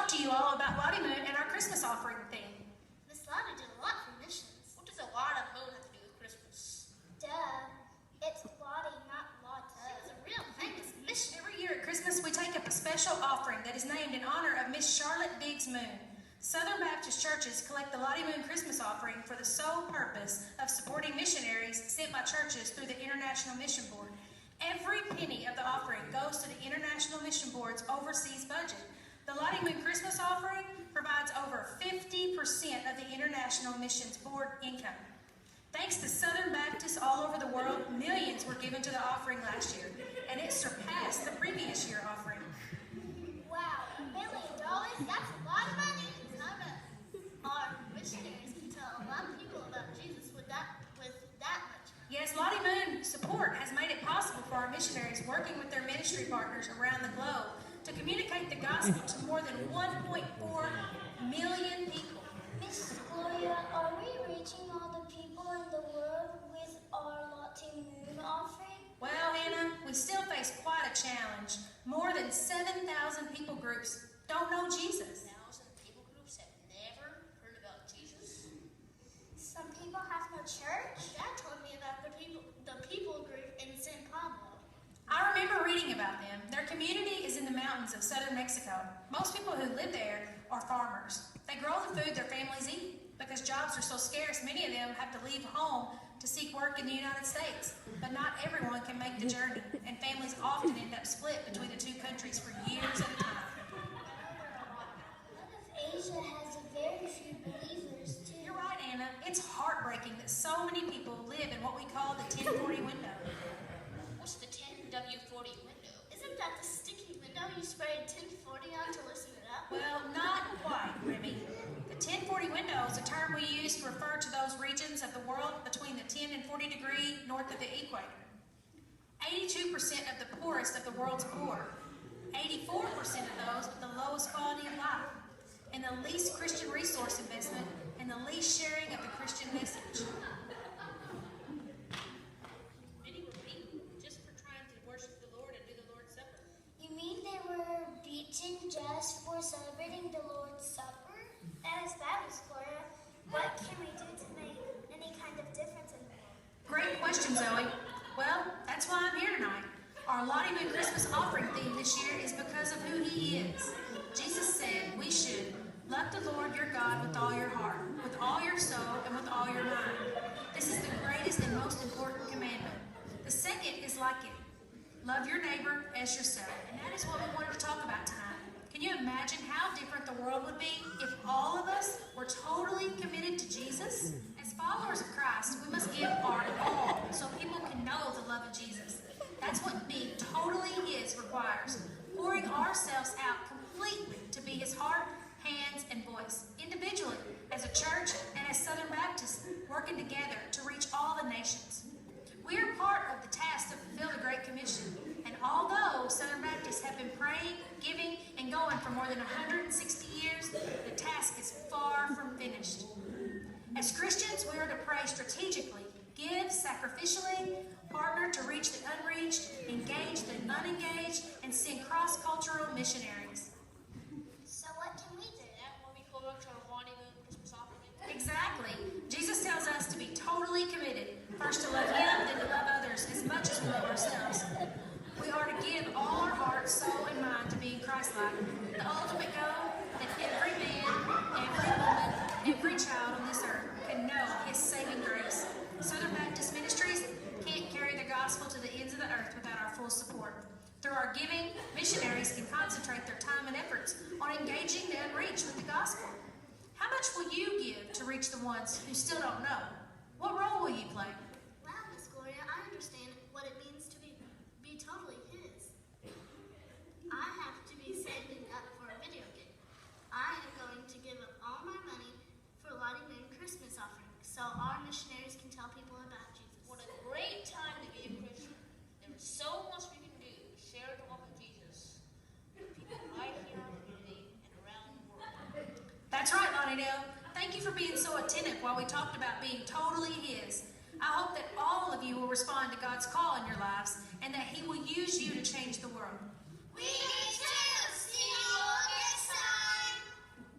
to you all about Lottie Moon and our Christmas offering theme. Miss Lottie did a lot for missions. What does a lot of moon have to do with Christmas? Duh. It's Lottie, not Lotta. She was a real famous missionary. Every year at Christmas, we take up a special offering that is named in honor of Miss Charlotte Biggs Moon. Southern Baptist churches collect the Lottie Moon Christmas offering for the sole purpose of supporting missionaries sent by churches through the International Mission Board. Every penny of the offering goes to the International Mission Board's overseas budget. The Lottie Moon Christmas offering provides over 50% of the International Missions Board income. Thanks to Southern Baptists all over the world, millions were given to the offering last year, and it surpassed the previous year offering. Wow, $1 million? That's a lot of money. Our missionaries can tell a lot of people about Jesus with that much money. Yes, Lottie Moon support has made it possible for our missionaries working with their ministry partners around the globe to communicate the gospel to more than 1.4 million people. Miss Gloria, are we reaching all the people in the world with our Lottie Moon offering? Well, Hannah, we still face quite a challenge. More than 7,000 people groups don't know Jesus. 1,000 people groups have never heard about Jesus. Some people have no church. Dad told me about the people group in San Pablo. I remember reading about them. Their community is in the mountains of southern Mexico. Most people who live there are farmers. They grow the food their families eat. Because jobs are so scarce, many of them have to leave home to seek work in the United States. But not everyone can make the journey, and families often end up split between the two countries for years at a time. What if Asia has very few believers too? You're right, Anna. It's heartbreaking that so many people live in what we call the 1040 window. What's the 10W40 window? Isn't that the sticky window you spray 1040 on to loosen it up? Well, not quite, Remy. The 1040 window is a term we use to refer to those regions of the world between the 10 and 40 degree north of the equator. 82% of the poorest of the world's poor, 84% of those with the lowest quality of life, and the least Christian resource investment and the least sharing of the Christian message. Many were beaten just for trying to worship the Lord and do the Lord's Supper. You mean they were beaten just for celebrating the Lord's Supper? That is bad, Miss Gloria. What can we do to make any kind of difference in the world? Great question, Zoe. Well, that's why I'm here tonight. Our Lottie Moon Christmas offering theme this year is because of who He is. Jesus said we should love the Lord your God with all your heart, with all your soul, and with all your mind. This is the greatest and most important commandment. The second is like it. Love your neighbor as yourself. And that is what we wanted to talk about tonight. Can you imagine how different the world would be if all of us were totally committed to Jesus? As followers of Christ, we must give our all so people can know the love of Jesus. That's what being totally His requires. Pouring ourselves out completely to be His heart, hands, and voice, individually, as a church, and as Southern Baptists, working together to reach all the nations. We are part of the task to fulfill the Great Commission. And although Southern Baptists have been praying, giving, and going for more than 160 years, the task is far from finished. As Christians, we are to pray strategically, give sacrificially, partner to reach the unreached, engage the unengaged, and send cross-cultural missionaries. So what can we do? That when we go up to our Lottie Moon Christmas offering? Exactly. Jesus tells us to be totally committed. First to love Him, then to love others as much as we love ourselves. We are to give all our heart, soul, and mind to being Christ-like. The ultimate goal that every man, every woman, every child on this earth can know His saving grace. Southern Baptist Ministries can't carry the gospel to the ends of the earth without our full support. Through our giving, missionaries can concentrate their time and efforts on engaging the unreached with the gospel. How much will you give to reach the ones who still don't know? What role will you play? Well, Miss Gloria, I understand what it means to be totally His. I have to be saving up for a video game. I am going to give up all my money for Lottie Moon Christmas offering so our missionaries can tell people about Jesus. What a great time to be a Christian. There is so much we can do to share the love of Jesus with people right here in our community and around the world. That's right, Lonnie Dale. Thank you for being so attentive while we talked about being totally His. I hope that all of you will respond to God's call in your lives and that He will use you to change the world. We